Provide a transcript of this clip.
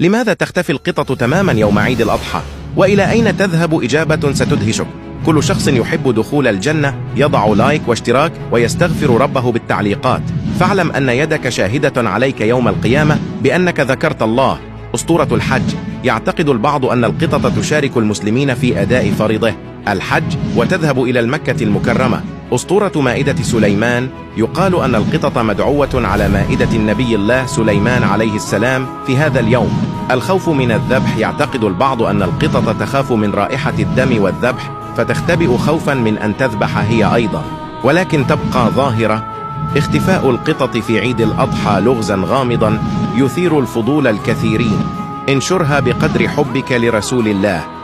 لماذا تختفي القطط تماما يوم عيد الأضحى؟ وإلى أين تذهب؟ إجابة ستدهشك. كل شخص يحب دخول الجنة يضع لايك واشتراك ويستغفر ربه بالتعليقات. فاعلم أن يدك شاهدة عليك يوم القيامة بأنك ذكرت الله. أسطورة الحج. يعتقد البعض أن القطط تشارك المسلمين في أداء فريضة الحج وتذهب إلى المكة المكرمة. أسطورة مائدة سليمان. يقال أن القطط مدعوة على مائدة النبي الله سليمان عليه السلام في هذا اليوم. الخوف من الذبح. يعتقد البعض أن القطط تخاف من رائحة الدم والذبح فتختبئ خوفا من أن تذبح هي أيضا، ولكن تبقى ظاهرة. اختفاء القطط في عيد الأضحى لغزا غامضا يثير الفضول الكثيرين. انشرها بقدر حبك لرسول الله.